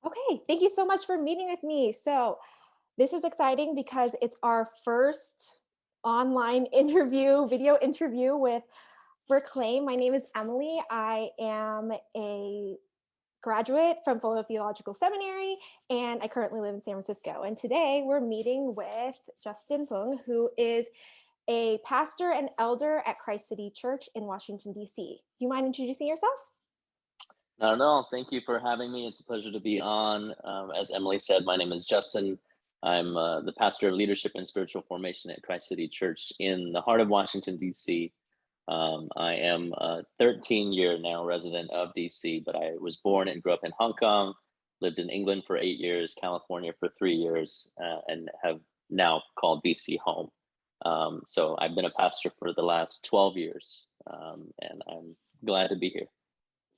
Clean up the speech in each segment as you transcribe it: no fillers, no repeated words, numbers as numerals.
Okay, thank you so much for meeting with me. So, this is exciting because it's our first online interview, video interview with Reclaim. My name is Emily. I am a graduate from Fuller Theological Seminary, and I currently live in San Francisco. And today we're meeting with Justin Fung, who is a pastor and elder at Christ City Church in Washington, D.C. Do you mind introducing yourself? Not at all. Thank you for having me. It's a pleasure to be on. As Emily said, my name is Justin. I'm the pastor of leadership and spiritual formation at Christ City Church in the heart of Washington, D.C. I am a 13-year now resident of D.C., but I was born and grew up in Hong Kong, lived in England for 8 years, California for 3 years, and have now called D.C. home. So I've been a pastor for the last 12 years, and I'm glad to be here.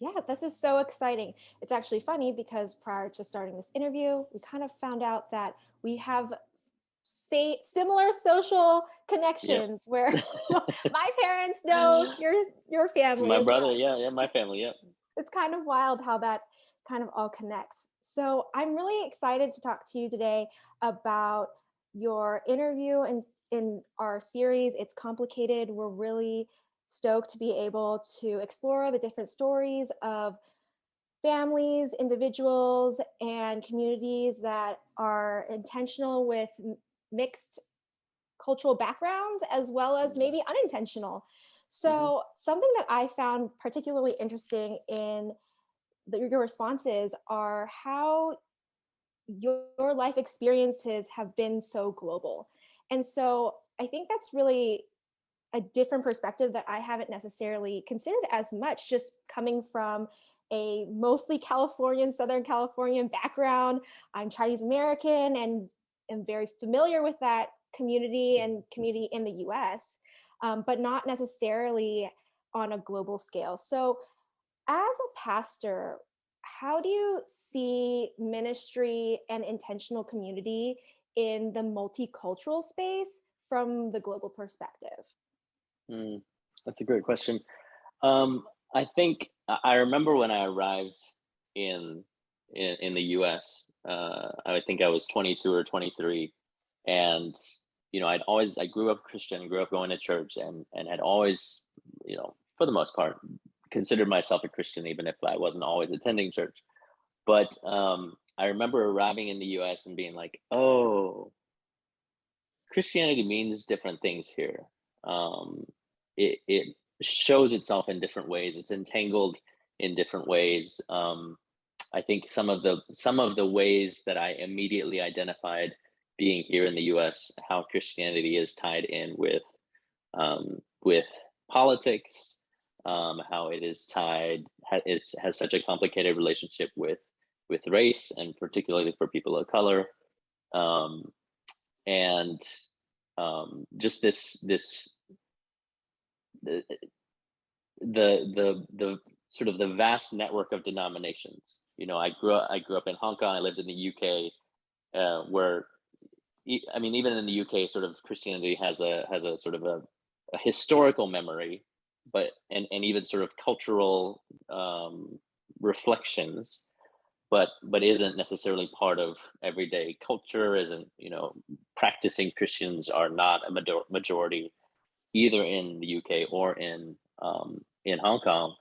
Yeah, this is so exciting. It's actually funny because prior to starting this interview, we kind of found out that we have similar social Yep. connections where my parents know your family My as brother, well. yeah, my family, yeah. It's kind of wild how that kind of all connects. So I'm really excited to talk to you today about your interview in our series. It's complicated. We're really stoked to be able to explore the different stories of families, individuals, and communities that are intentional with mixed cultural backgrounds as well as Mhm, maybe unintentional. mhm, So, something that I found particularly interesting in your responses are how your life experiences have been so global. And so, I think that's really a different perspective that I haven't necessarily considered as much, just coming from a mostly Californian, Southern Californian background. I'm Chinese American and am very familiar with that community mhm, and community in the US, but not necessarily on a global scale. So, as a pastor, how do you see ministry and intentional community in the multicultural space from the global perspective? mm. That's a great question. I think I remember when I arrived in in the US, I think I was 22 or 23, and I grew up Christian, grew up going to church, and had always, for the most part, considered myself a Christian, even if I wasn't always attending church. But I remember arriving in the US and being like, oh, Christianity means different things here. Um, it shows itself in different ways. It's entangled in different ways. I think some of the ways that I immediately identified being here in the U.S., how Christianity is tied in with politics, how it is tied has such a complicated relationship with race, and particularly for people of color. Um, and just this the, the sort of the vast network of denominations. I grew up in Hong Kong. I lived in the UK, where I mean, even in the UK, sort of Christianity has a sort of a historical memory, and even sort of cultural reflections, but isn't necessarily part of everyday culture. Isn't practicing Christians are not a majority either in the UK or in Hong Kong.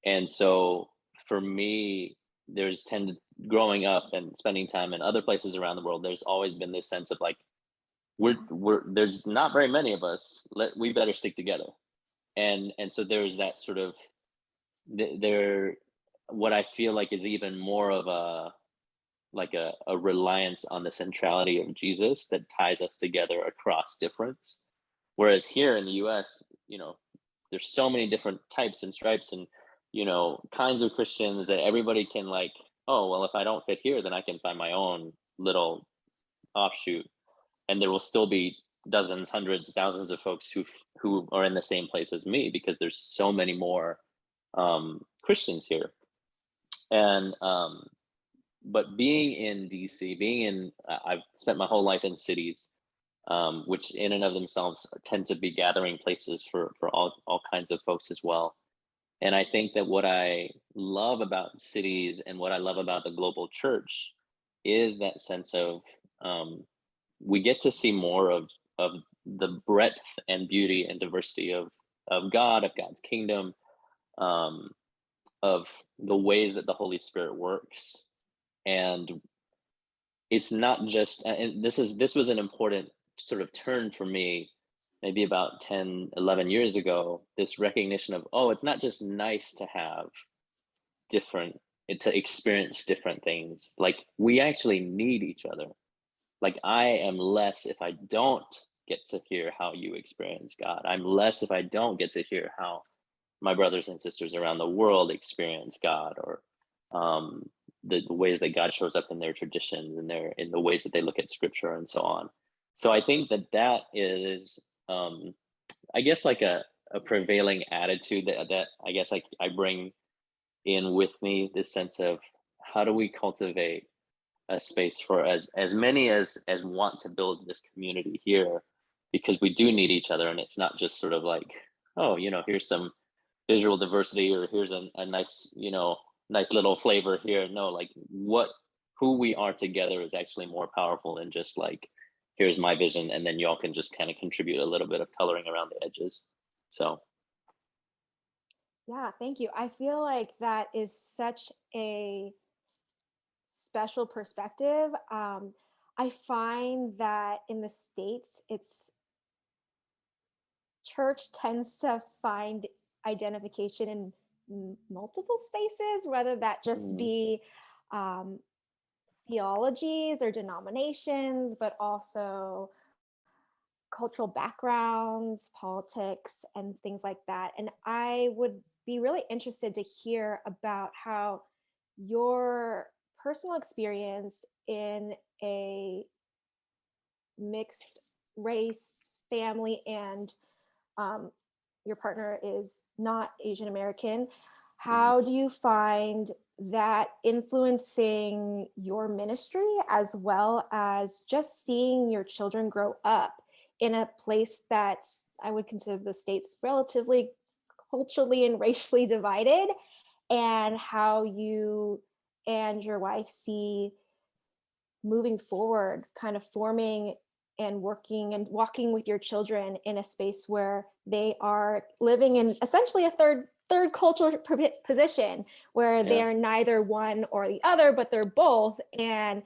And so for me, there's tended growing up and spending time in other places around the world, there's always been this sense of like we're there's not very many of us. We better stick together. And so there's that sort of there what I feel like is even more of a reliance on the centrality of Jesus that ties us together across difference. Whereas here in the US, there's so many different types and stripes and kinds of Christians that everybody can like, oh well, if I don't fit here, then I can find my own little offshoot, and there will still be dozens, hundreds, thousands of folks who are in the same place as me because there's so many more Christians here. And but being in DC, I've spent my whole life in cities, which in and of themselves tend to be gathering places for all kinds of folks as well. And I think that what I love about cities and what I love about the global church is that sense of, um, we get to see more of the breadth and beauty and diversity of God, of God's kingdom, um, of the ways that the Holy Spirit works. And it's not just, and this was an important sort of turn for me maybe about 10, 11 years ago, this recognition of, oh, it's not just nice to have different, to experience different things. Like, we actually need each other. Like, I am less if I don't get to hear how you experience God. I'm less if I don't get to hear how my brothers and sisters around the world experience God, or um, the ways that God shows up in their traditions and in the ways that they look at scripture and so on. So I think that that is, I guess, like a prevailing attitude that I guess I bring in with me, this sense of, how do we cultivate a space for as many as want to build this community here, because we do need each other, and it's not just sort of like, oh, here's some visual diversity, or here's a nice, nice little flavor here. No, like, who we are together is actually more powerful than just like, here's my vision and then y'all can just kind of contribute a little bit of coloring around the edges. So Yeah, thank you. I feel like that is such a special perspective. I find that in the States, it's church tends to find identification in multiple spaces, whether that just mm, be um, theologies or denominations, but also cultural backgrounds, politics, and things like that. And I would be really interested to hear about how your personal experience in a mixed race family, and um, your partner is not Asian American. mm, How do you find that influencing your ministry, as well as just seeing your children grow up in a place that's, I would consider the States relatively culturally and racially divided, and how you and your wife see moving forward, kind of forming and working and walking with your children in a space where they are living in essentially a third cultural position, where yeah. they're neither one or the other, but they're both, and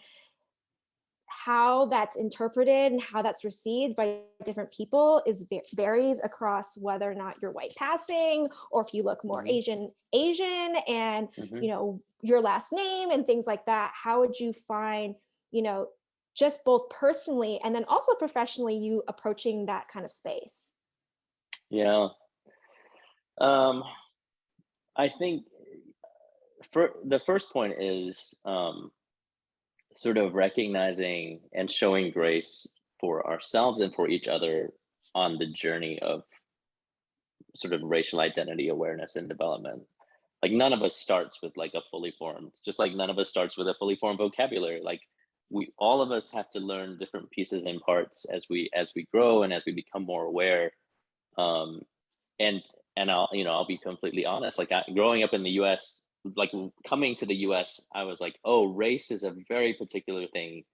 how that's interpreted and how that's received by different people is varies across whether or not you're white passing, or if you look more Hmm. Asian, and Hmm. your last name and things like that. How would you find, you know just both personally and then also professionally, you approaching that kind of space? Yeah. um I think, for the first point is, sort of recognizing and showing grace for ourselves and for each other on the journey of sort of racial identity awareness and development. Like, none of us starts with like a fully formed, just like none of us starts with a fully formed vocabulary. Like, we all of us have to learn different pieces and parts as we grow and as we become more aware. um and I'll be completely honest, like, growing up in the US, like, coming to the US, I was like, oh, race is a very particular thing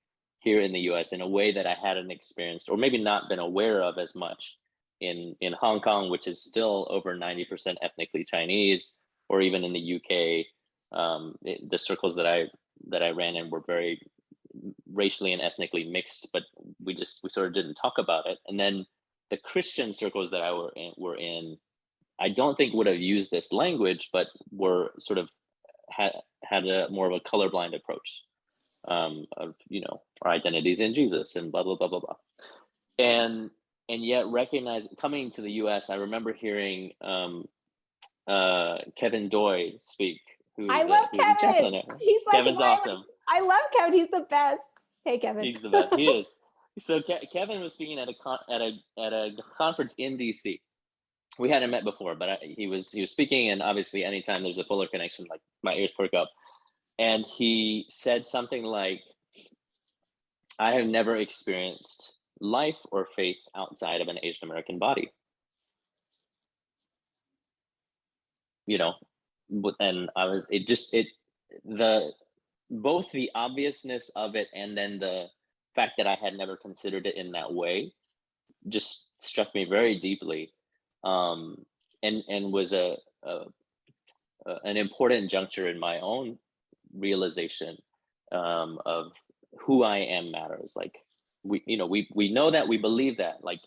here in the US in a way that I hadn't experienced, or maybe not been aware of as much in Hong Kong, which is still over 90% ethnically Chinese, or even in the UK. The circles that I ran in were very racially and ethnically mixed, but we sort of didn't talk about it. And then the Christian circles that I were in, I don't think would have used this language, but were sort of had a more of a colorblind approach, of, our identities in Jesus and blah blah blah blah blah. And yet, recognize, coming to the U.S., I remember hearing Kevin Doy speak, I love who's a Kevin. chaplain. He's like Kevin's awesome. I love Kevin. He's the best. Hey, Kevin. He's the best. He is. So Kevin was speaking at a conference in DC. We hadn't met before, but he was speaking, and obviously, anytime there's a Fuller connection, like, my ears perk up. And he said something like, "I have never experienced life or faith outside of an Asian American body." you know, and I was, it just, the, both the obviousness of it and then the fact that I had never considered it in that way just struck me very deeply, um, and was an important juncture in my own realization, of who I am matters. Like we know that, we believe that, like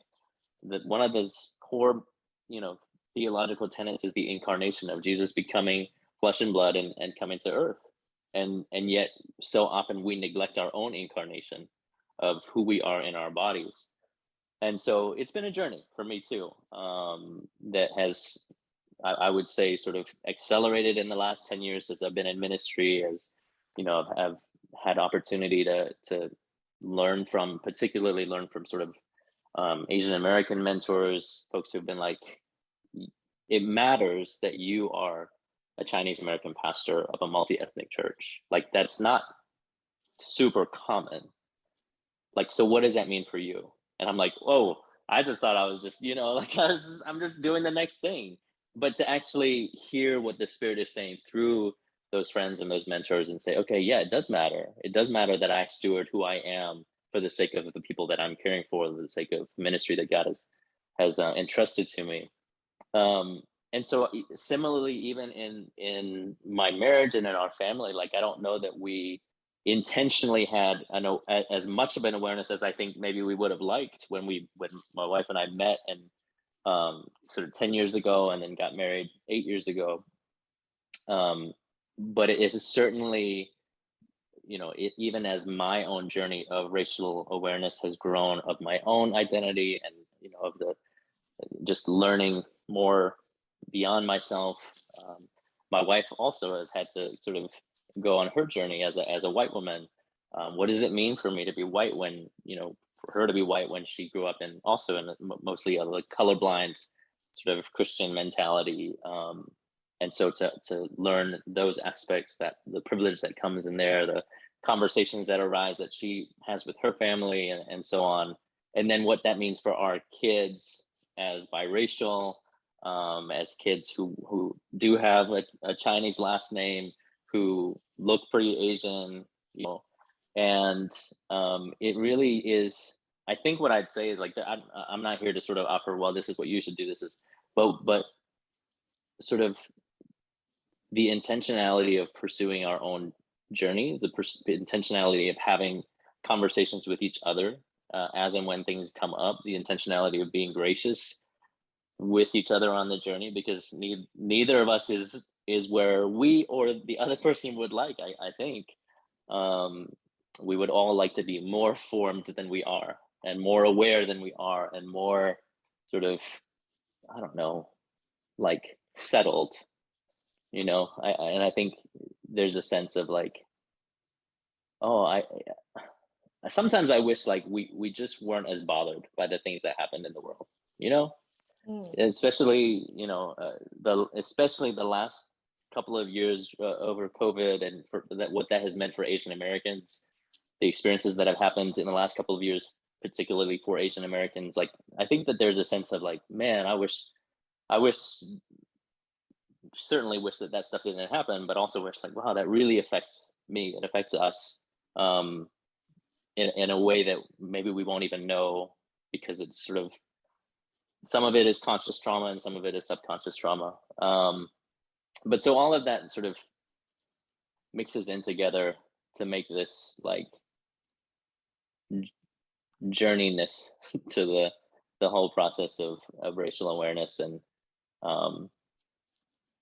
that one of those core, you know, theological tenets is the incarnation of Jesus becoming flesh and blood and coming to earth. And yet so often we neglect our own incarnation of who we are in our bodies. And so it's been a journey for me too, that has, I would say, sort of accelerated in the last 10 years as I've been in ministry, as you know, I've had opportunity to learn from, particularly learn from sort of, Asian American mentors, folks who've been like, it matters that you are a Chinese American pastor of a multi-ethnic church. Like that's not super common. Like, so what does that mean for you? And I'm like, whoa, I just thought I was just, you know, like I'm just doing the next thing. But to actually hear what the Spirit is saying through those friends and those mentors and say, okay, yeah, it does matter. It does matter that I steward who I am for the sake of the people that I'm caring for, for the sake of ministry that God has entrusted to me. And so similarly, even in my marriage and in our family, like I don't know that we intentionally had, I know, as much of an awareness as I think maybe we would have liked when my wife and I met, and sort of 10 years ago, and then got married 8 years ago. But it is certainly, you know, even as my own journey of racial awareness has grown, of my own identity, and you know, of the just learning more beyond myself. My wife also has had to sort of go on her journey as a white woman. What does it mean for me to be white when, you know, for her to be white when she grew up in also in mostly a like colorblind sort of Christian mentality. And so to learn those aspects, that the privilege that comes in there, the conversations that arise that she has with her family, and so on. And then what that means for our kids as biracial, as kids who do have a Chinese last name, who look pretty Asian, you know, and it really is. I think what I'd say is like I'm not here to sort of offer, well, this is what you should do. This is, but sort of the intentionality of pursuing our own journeys, the intentionality of having conversations with each other, as and when things come up, the intentionality of being gracious with each other on the journey, because neither of us is where we or the other person would like. I think we would all like to be more formed than we are, and more aware than we are, and more sort of, I don't know, like settled, you know. And I think there's a sense of like, oh, I sometimes I wish like we just weren't as bothered by the things that happened in the world, you know. Mm. Especially, you know, especially the last couple of years, over COVID, and for that, what that has meant for Asian Americans, the experiences that have happened in the last couple of years, particularly for Asian Americans. Like, I think that there's a sense of like, man, I wish, certainly wish that stuff didn't happen, but also wish like, wow, that really affects me. It affects us, in a way that maybe we won't even know, because it's sort of, some of it is conscious trauma and some of it is subconscious trauma. But so all of that sort of mixes in together to make this like journeyness to the whole process of racial awareness. And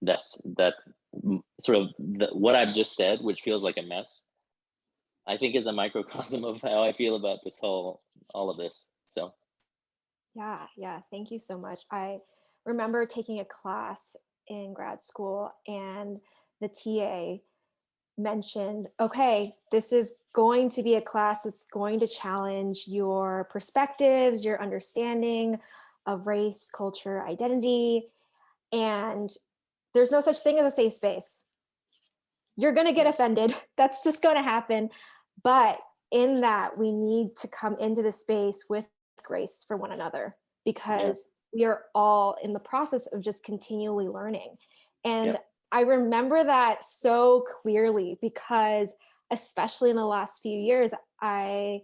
that sort of what I've just said, which feels like a mess, I think is a microcosm of how I feel about all of this. So Yeah, thank you so much. I remember taking a class in grad school, and the TA mentioned, okay, this is going to be a class that's going to challenge your perspectives, your understanding of race, culture, identity, and there's no such thing as a safe space. You're going to get offended. That's just going to happen. But in that, we need to come into the space with grace for one another, because we are all in the process of just continually learning. And Yep. I remember that so clearly because, especially in the last few years, I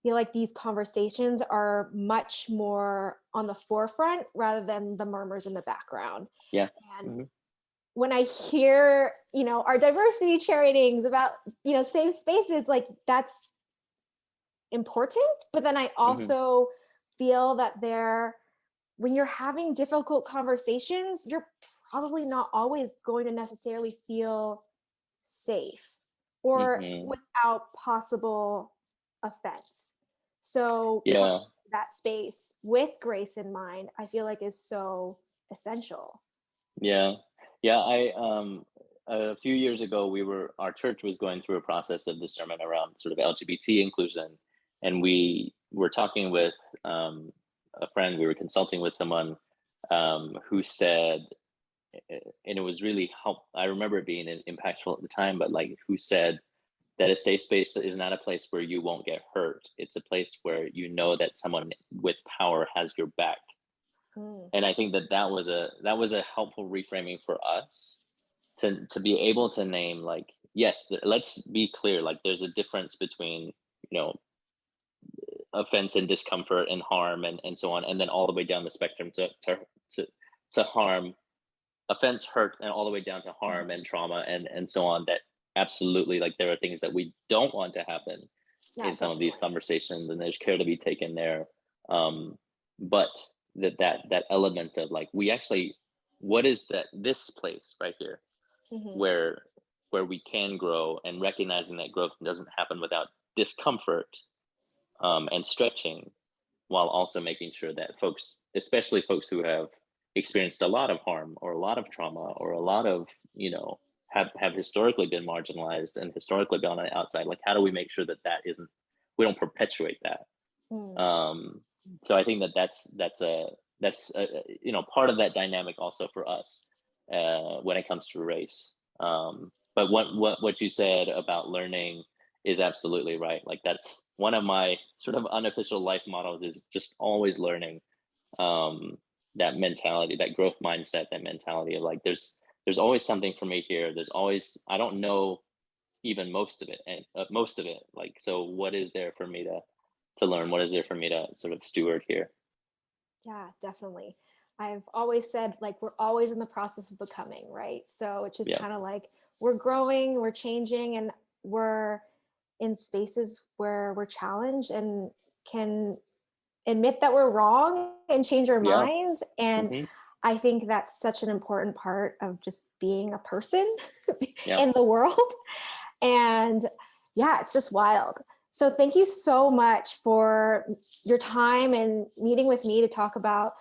feel like these conversations are much more on the forefront rather than the murmurs in the background. Yeah. And Hmm. when I hear, our diversity trainings about, safe spaces, like that's important. But then I Hmm. also feel that when you're having difficult conversations, you're probably not always going to necessarily feel safe or Hmm. without possible offense. So coming Yeah. to that space with grace in mind, I feel like is so essential. Yeah. Yeah. A few years ago, our church was going through a process of discernment around sort of LGBT inclusion. And we were talking with a friend, we were consulting with someone who said, and it was really I remember it being impactful at the time, but like who said that a safe space is not a place where you won't get hurt. It's a place where you know that someone with power has your back. Mm, And I think that was a helpful reframing for us to be able to name, like, yes, let's be clear, like there's a difference between, you know offense and discomfort and harm and so on, and then all the way down the spectrum to to harm, offense, hurt, and all the way down to harm mhm. and trauma and so on. That absolutely, like, there are things that we don't want to happen Yeah, in some of these definitely. conversations, and there's care to be taken there. But that element of, like, we actually, what is this place right here Hmm. where we can grow, and recognizing that growth doesn't happen without discomfort, and stretching, while also making sure that folks, especially folks who have experienced a lot of harm or a lot of trauma or a lot of, have historically been marginalized and historically been on the outside, like, how do we make sure that isn't, we don't perpetuate that. Mm, um so I think that's part of that dynamic also for us, when it comes to race. But what you said about learning is absolutely right. Like, that's one of my sort of unofficial life models, is just always learning. um that mentality, that growth mindset, that mentality of, like, there's always something for me here. There's always, I don't know even most of it, and like, so what is there for me to learn? What is there for me to sort of steward here? yeah, definitely. I've always said, like, we're always in the process of becoming, right? So it's just Yeah. kind of like we're growing, we're changing, and we're in spaces where we're challenged and can admit that we're wrong and change our Yeah. minds. And Hmm. I think that's such an important part of just being a person Yeah. in the world. And yeah, it's just wild. So thank you so much for your time and meeting with me to talk about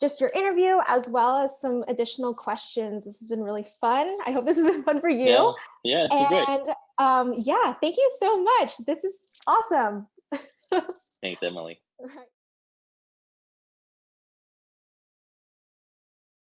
just your interview as well as some additional questions. This has been really fun. I hope this has been fun for you. Yeah. Yeah. It's been great. And yeah, thank you so much. This is awesome. Thanks, Emily. Right.